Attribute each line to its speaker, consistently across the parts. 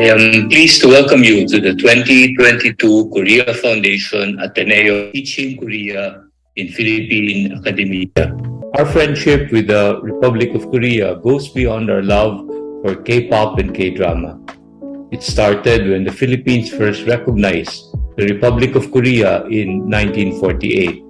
Speaker 1: I am pleased to welcome you to the 2022 Korea Foundation Ateneo Teaching Korea in Philippine Academia. Our friendship with the Republic of Korea goes beyond our love for K-pop and K-drama. It started when the Philippines first recognized the Republic of Korea in 1948.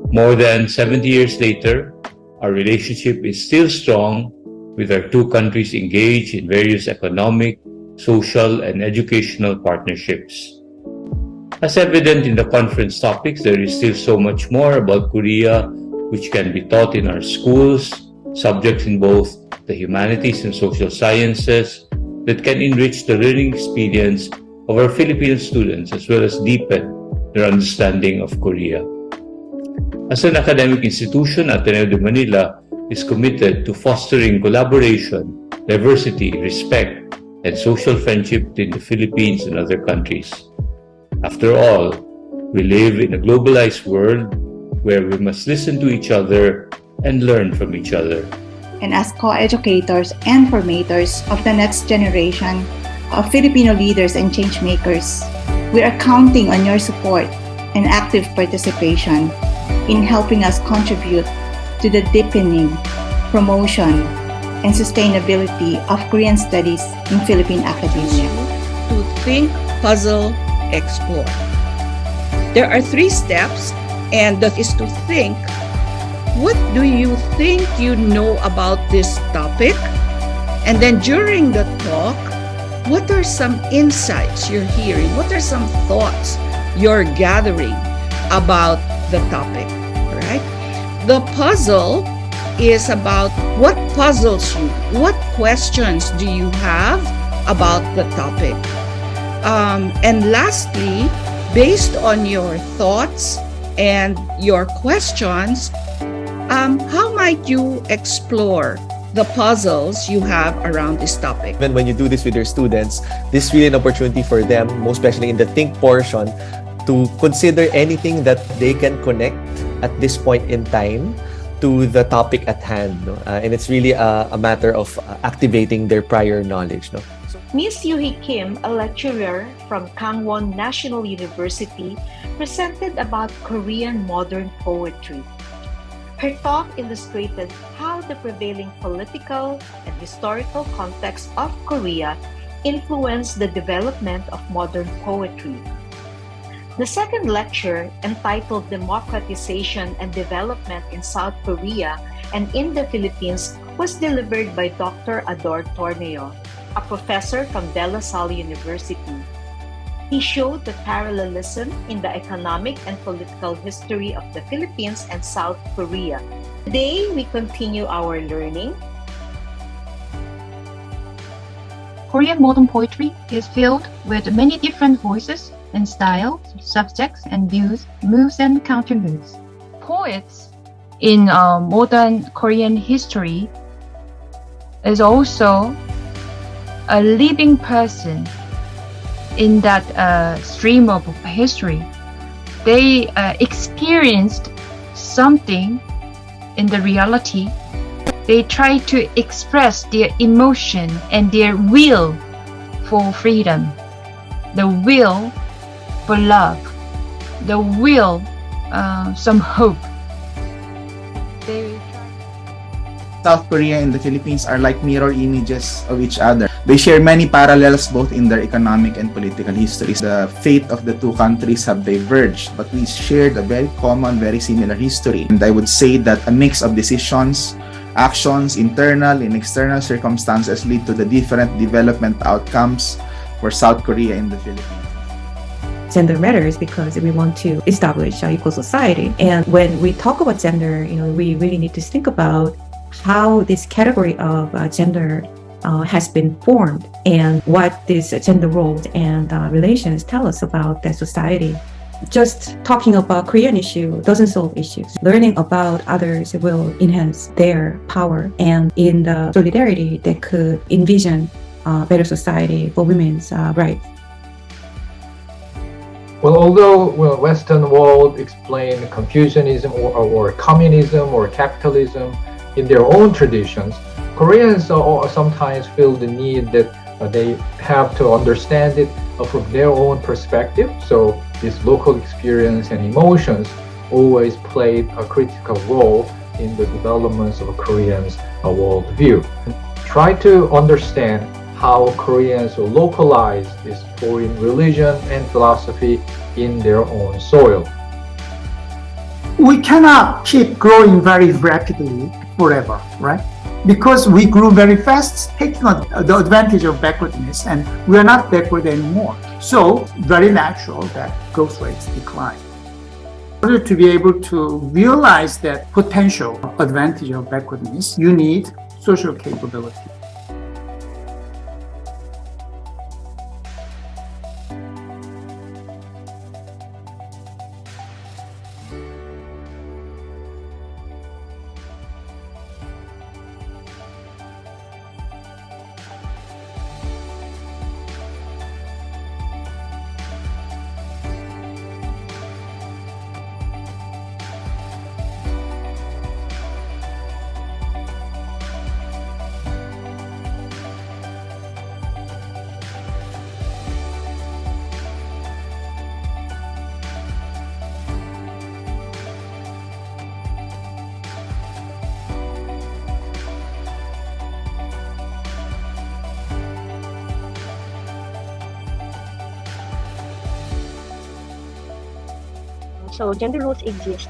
Speaker 1: More than 70 years later, our relationship is still strong, with our two countries engaged in various economic, social, and educational partnerships. As evident in the conference topics, there is still so much more about Korea which can be taught in our schools, subjects in both the humanities and social sciences that can enrich the learning experience of our Filipino students as well as deepen their understanding of Korea. As an academic institution, Ateneo de Manila is committed to fostering collaboration, diversity, respect, and social friendship between the Philippines and other countries. After all, we live in a globalized world where we must listen to each other and learn from each other.
Speaker 2: And as co-educators and formators of the next generation of Filipino leaders and changemakers, we are counting on your support and active participation in helping us contribute to the deepening, promotion, and sustainability of Korean studies in Philippine academia.
Speaker 3: To think, puzzle, explore. There are 3 steps, and that is to think, what do you think you know about this topic? And then during the talk, what are some insights you're hearing? What are some thoughts you're gathering about the topic, right? The puzzle is about what puzzles you. What questions do you have about the topic? And lastly, based on your thoughts and your questions, how might you explore the puzzles you have around this topic?
Speaker 4: When you do this with your students, this is really an opportunity for them, most especially in the think portion, to consider anything that they can connect at this point in time to the topic at hand, no? And it's really a matter of activating their prior knowledge, no?
Speaker 5: Ms. Yuhee Kim, a lecturer from Kangwon National University, presented about Korean modern poetry. Her talk illustrated how the prevailing political and historical context of Korea influenced the development of modern poetry. The second lecture, entitled Democratization and Development in South Korea and in the Philippines, was delivered by Dr. Ador Torneo, a professor from De La Salle University. He showed the parallelism in the economic and political history of the Philippines and South Korea. Today, we continue our learning.
Speaker 6: Korean modern poetry is filled with many different voices and styles, subjects and views, moves and counter-moves. Poets in modern Korean history is also a living person in that stream of history. They experienced something in the reality. They try to express their emotion and their will for freedom, the will for love, the will, some hope.
Speaker 7: South Korea and the Philippines are like mirror images of each other. They share many parallels both in their economic and political histories. The fate of the two countries have diverged, but we shared a very common, very similar history. And I would say that a mix of decisions, actions, internal and external circumstances lead to the different development outcomes for South Korea and the Philippines.
Speaker 8: Gender matters because we want to establish an equal society. And when we talk about gender, we really need to think about how this category of gender has been formed and what these gender roles and relations tell us about the society. Just talking about Korean issue doesn't solve issues. Learning about others will enhance their power, and in the solidarity that could envision a better society for women's rights.
Speaker 9: Well, although Western world explain Confucianism or communism or capitalism in their own traditions, Koreans sometimes feel the need that They have to understand it from their own perspective. So this local experience and emotions always played a critical role in the development of a Korean's worldview. Try to understand how Koreans will localize this foreign religion and philosophy in their own soil.
Speaker 10: We cannot keep growing very rapidly forever, right? Because we grew very fast, taking the advantage of backwardness, and we are not backward anymore. So, very natural that growth rates decline. In order to be able to realize that potential advantage of backwardness, you need social capability.
Speaker 11: So gender roles exist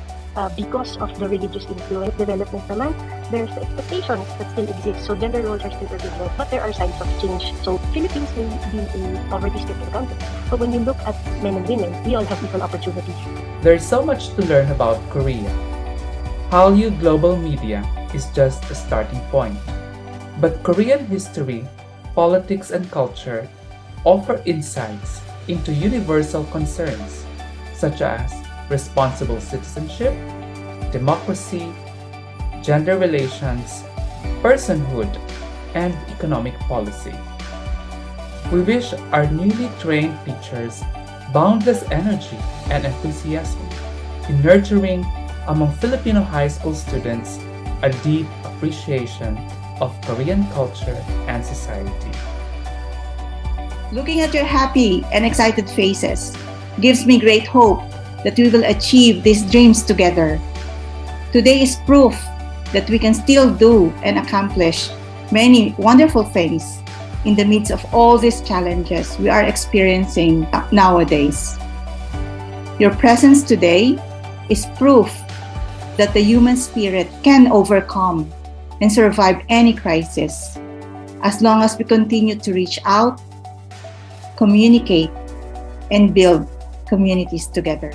Speaker 11: because of the religious influence development naman. There's the expectations that still exist. So gender roles are still prevalent, but there are signs of change. So Philippines may be a poverty-stricken country, but when you look at men and women, we all have equal opportunities.
Speaker 12: There's so much to learn about Korea. Hallyu Global Media is just a starting point. But Korean history, politics, and culture offer insights into universal concerns such as responsible citizenship, democracy, gender relations, personhood, and economic policy. We wish our newly trained teachers boundless energy and enthusiasm in nurturing among Filipino high school students a deep appreciation of Korean culture and society.
Speaker 2: Looking at your happy and excited faces gives me great hope that we will achieve these dreams together. Today is proof that we can still do and accomplish many wonderful things in the midst of all these challenges we are experiencing nowadays. Your presence today is proof that the human spirit can overcome and survive any crisis as long as we continue to reach out, communicate, and build communities together.